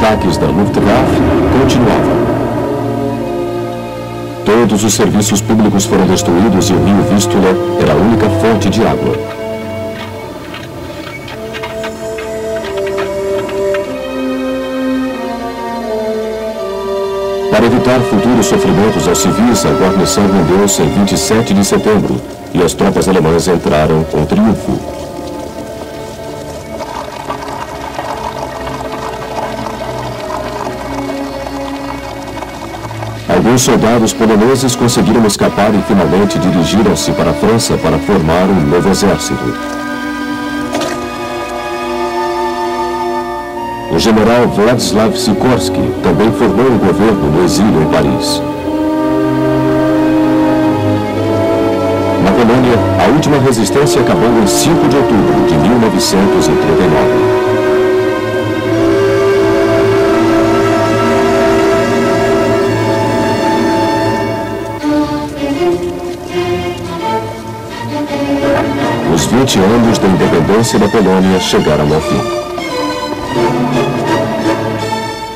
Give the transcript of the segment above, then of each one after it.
ataques da Luftwaffe continuavam. Todos os serviços públicos foram destruídos e o rio Vístula era a única fonte de água. Para evitar futuros sofrimentos aos civis, a guarnição rendeu-se em 27 de setembro e as tropas alemãs entraram com triunfo. Alguns soldados poloneses conseguiram escapar e finalmente dirigiram-se para a França para formar um novo exército. O general Władysław Sikorski também formou um governo no exílio em Paris. Na Polônia, a última resistência acabou em 5 de outubro de 1939. Os 20 anos da independência da Polônia chegaram ao fim.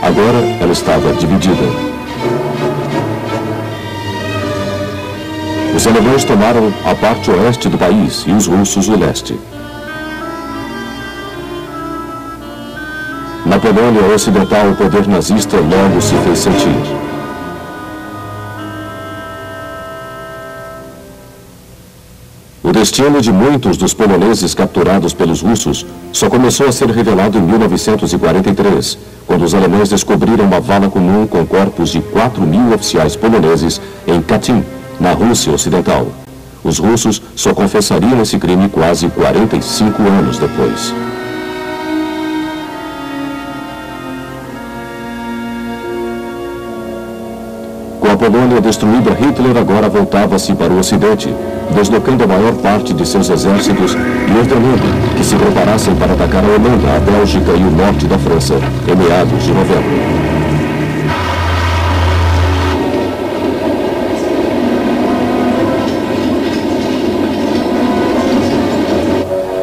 Agora ela estava dividida. Os alemães tomaram a parte oeste do país e os russos o leste. Na Polônia Ocidental, o poder nazista logo se fez sentir. O destino de muitos dos poloneses capturados pelos russos só começou a ser revelado em 1943, quando os alemães descobriram uma vala comum com corpos de 4.000 oficiais poloneses em Katyn, na Rússia Ocidental. Os russos só confessariam esse crime quase 45 anos depois. Com a Polônia destruída, Hitler agora voltava-se para o Ocidente, deslocando a maior parte de seus exércitos e ordenando que se preparassem para atacar a Holanda, a Bélgica e o norte da França, em meados de novembro.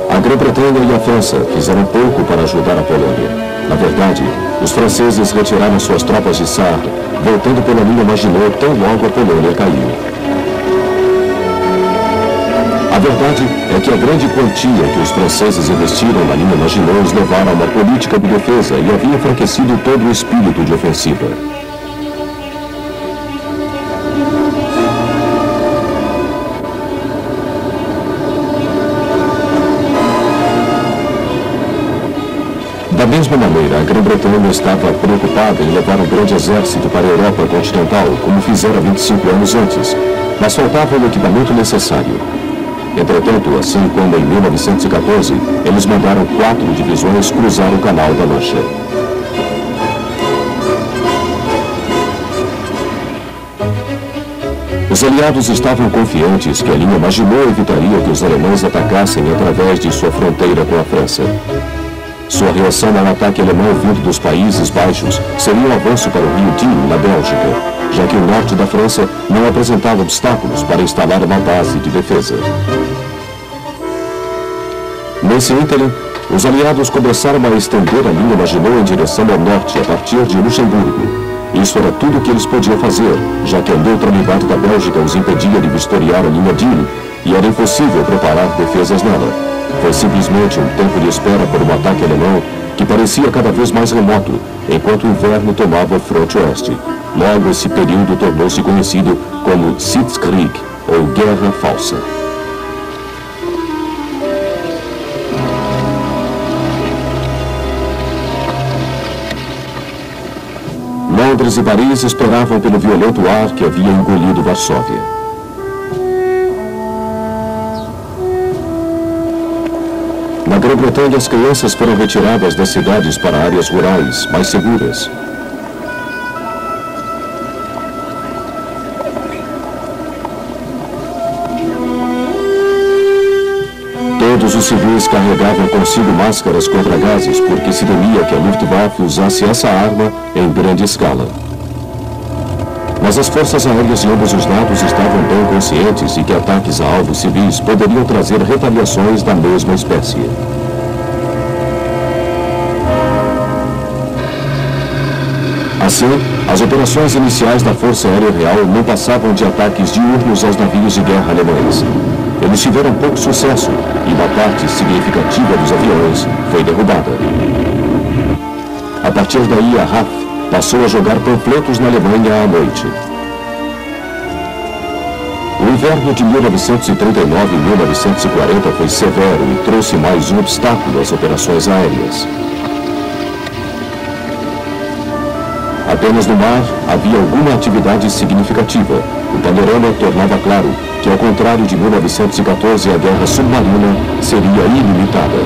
A Grã-Bretanha e a França fizeram pouco para ajudar a Polônia. Na verdade, os franceses retiraram suas tropas de Sarre, voltando pela linha Maginot tão logo a Polônia caiu. A verdade é que a grande quantia que os franceses investiram na linha Maginot os levaram a uma política de defesa e havia enfraquecido todo o espírito de ofensiva. Da mesma maneira, a Grã-Bretanha estava preocupada em levar um grande exército para a Europa continental, como fizera 25 anos antes, mas faltava o equipamento necessário. Entretanto, assim como em 1914, eles mandaram 4 divisões cruzar o Canal da Mancha. Os aliados estavam confiantes que a linha Maginot evitaria que os alemães atacassem através de sua fronteira com a França. Sua reação ao ataque alemão vindo dos Países Baixos seria um avanço para o rio Dino, na Bélgica, já que o norte da França não apresentava obstáculos para instalar uma base de defesa. Nesse ínterim, os aliados começaram a estender a linha Maginot em direção ao norte a partir de Luxemburgo. Isso era tudo o que eles podiam fazer, já que a neutralidade da Bélgica os impedia de vistoriar a linha Dino e era impossível preparar defesas nela. Foi simplesmente um tempo de espera por um ataque alemão que parecia cada vez mais remoto, enquanto o inverno tomava o fronte oeste. Logo, esse período tornou-se conhecido como Sitzkrieg, ou Guerra Falsa. Londres e Paris esperavam pelo violento ar que havia engolido Varsóvia. Na Grã-Bretanha, as crianças foram retiradas das cidades para áreas rurais, mais seguras. Todos os civis carregavam consigo máscaras contra gases, porque se temia que a Luftwaffe usasse essa arma em grande escala. Mas as forças aéreas de ambos os lados estavam bem conscientes de que ataques a alvos civis poderiam trazer retaliações da mesma espécie. Assim, as operações iniciais da Força Aérea Real não passavam de ataques diurnos aos navios de guerra alemães. Eles tiveram pouco sucesso e uma parte significativa dos aviões foi derrubada. A partir daí, a RAF passou a jogar panfletos na Alemanha à noite. O inverno de 1939 e 1940 foi severo e trouxe mais um obstáculo às operações aéreas. Apenas no mar havia alguma atividade significativa. O panorama tornava claro que, ao contrário de 1914, a guerra submarina seria ilimitada.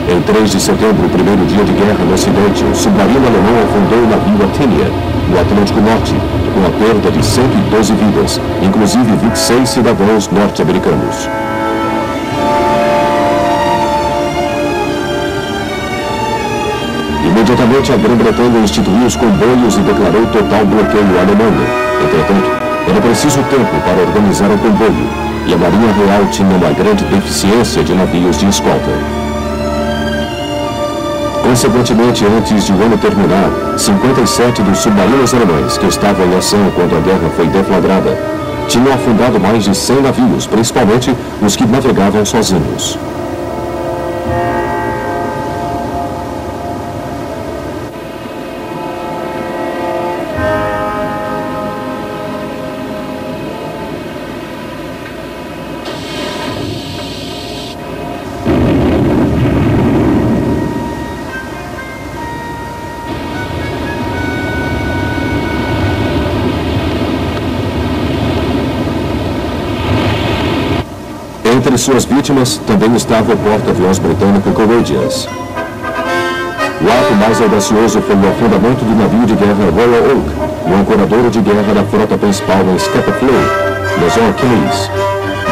Em 3 de setembro, o primeiro dia de guerra no Ocidente, o submarino alemão afundou o navio Athenia, no Atlântico Norte, com a perda de 112 vidas, inclusive 26 cidadãos norte-americanos. Imediatamente, a Grã-Bretanha instituiu os comboios e declarou total bloqueio à Alemanha. Entretanto, era preciso tempo para organizar o comboio, e a Marinha Real tinha uma grande deficiência de navios de escolta. Consequentemente, antes de o ano terminar, 57 dos submarinos alemães que estavam em ação quando a guerra foi deflagrada tinham afundado mais de 100 navios, principalmente os que navegavam sozinhos. Entre suas vítimas também estava o porta-aviões britânico Courageous. O ato mais audacioso foi o afundamento do navio de guerra Royal Oak, o ancoradouro de guerra da frota principal em Scapa Flow, nos Orkneys.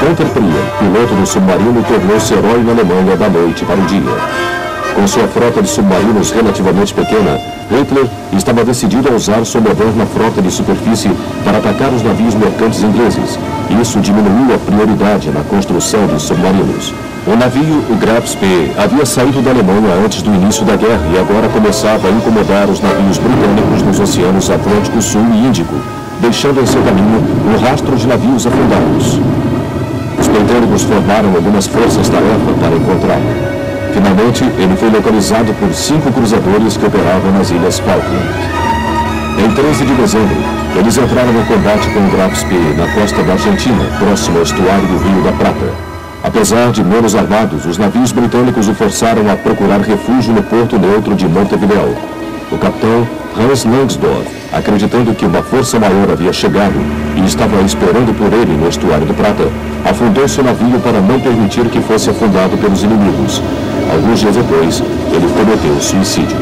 Gunther Prier, piloto do submarino, tornou-se herói na Alemanha da noite para o dia. Com sua frota de submarinos relativamente pequena, Hitler estava decidido a usar sua moderna frota de superfície para atacar os navios mercantes ingleses. Isso diminuiu a prioridade na construção de submarinos. O navio, o Graf Spee, havia saído da Alemanha antes do início da guerra e agora começava a incomodar os navios britânicos nos oceanos Atlântico Sul e Índico, deixando em seu caminho um rastro de navios afundados. Os britânicos formaram algumas forças-tarefa para encontrá-lo. Finalmente, ele foi localizado por 5 cruzadores que operavam nas Ilhas Falkland. Em 13 de dezembro, eles entraram em combate com o Graf Spee na costa da Argentina, próximo ao estuário do Rio da Prata. Apesar de menos armados, os navios britânicos o forçaram a procurar refúgio no porto neutro de Montevideo. O capitão Hans Langsdorff, acreditando que uma força maior havia chegado e estava esperando por ele no estuário do Prata, afundou seu navio para não permitir que fosse afundado pelos inimigos. Alguns dias depois, ele cometeu suicídio.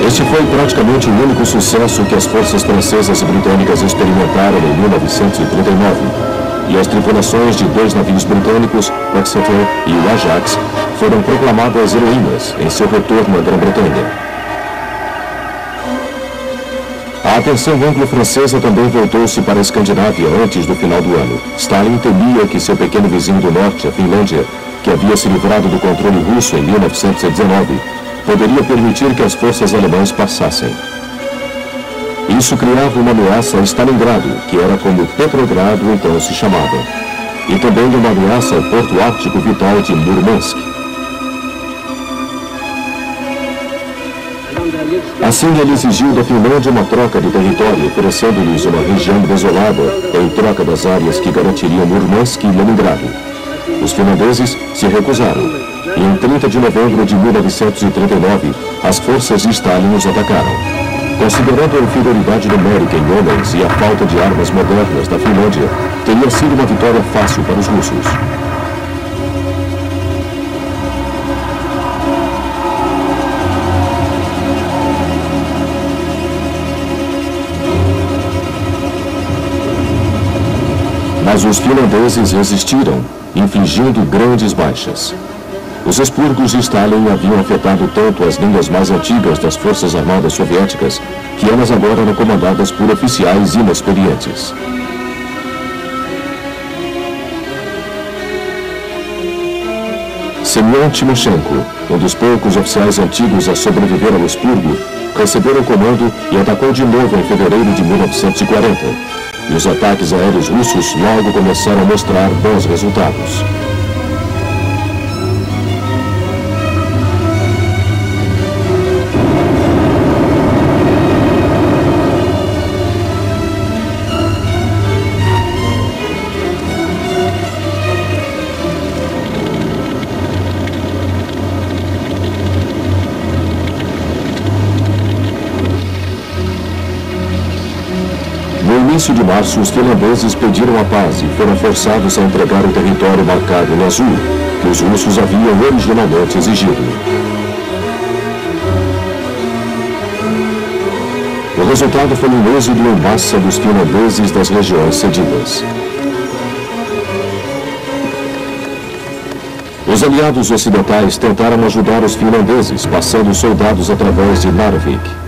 Este foi praticamente o único sucesso que as forças francesas e britânicas experimentaram em 1939. E as tripulações de 2 navios britânicos, o Exeter e o Ajax, foram proclamadas heroínas em seu retorno à Grã-Bretanha. A atenção anglo-francesa também voltou-se para a Escandinávia antes do final do ano. Stalin temia que seu pequeno vizinho do norte, a Finlândia, que havia se livrado do controle russo em 1919, poderia permitir que as forças alemãs passassem. Isso criava uma ameaça a Stalingrado, que era como Petrogrado então se chamava, e também uma ameaça ao porto ártico vital de Murmansk. Assim, ele exigiu da Finlândia uma troca de território, oferecendo-lhes uma região desolada em troca das áreas que garantiriam Murmansk e Leningrado. Os finlandeses se recusaram, e em 30 de novembro de 1939, as forças de Stalin os atacaram. Considerando a inferioridade numérica em homens e a falta de armas modernas da Finlândia, teria sido uma vitória fácil para os russos. Mas os finlandeses resistiram, infligindo grandes baixas. Os expurgos de Stalin haviam afetado tanto as linhas mais antigas das Forças Armadas Soviéticas, que elas agora eram comandadas por oficiais inexperientes. Semyon Timoshenko, um dos poucos oficiais antigos a sobreviver ao expurgo, recebeu o comando e atacou de novo em fevereiro de 1940. E os ataques aéreos russos logo começaram a mostrar bons resultados. No início de março, os finlandeses pediram a paz e foram forçados a entregar o território marcado em azul, que os russos haviam originalmente exigido. O resultado foi um êxodo em massa dos finlandeses das regiões cedidas. Os aliados ocidentais tentaram ajudar os finlandeses, passando soldados através de Narvik.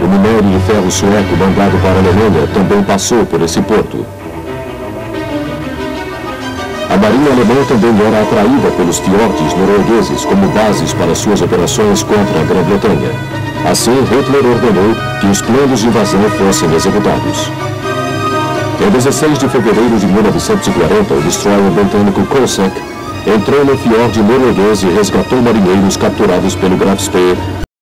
O minério de ferro sueco mandado para a Alemanha também passou por esse porto. A marinha alemã também era atraída pelos fiordes noruegueses como bases para suas operações contra a Grã-Bretanha. Assim, Hitler ordenou que os planos de invasão fossem executados. Em 16 de fevereiro de 1940, o destroyer britânico Cossack entrou no fiorde norueguês e resgatou marinheiros capturados pelo Graf Spee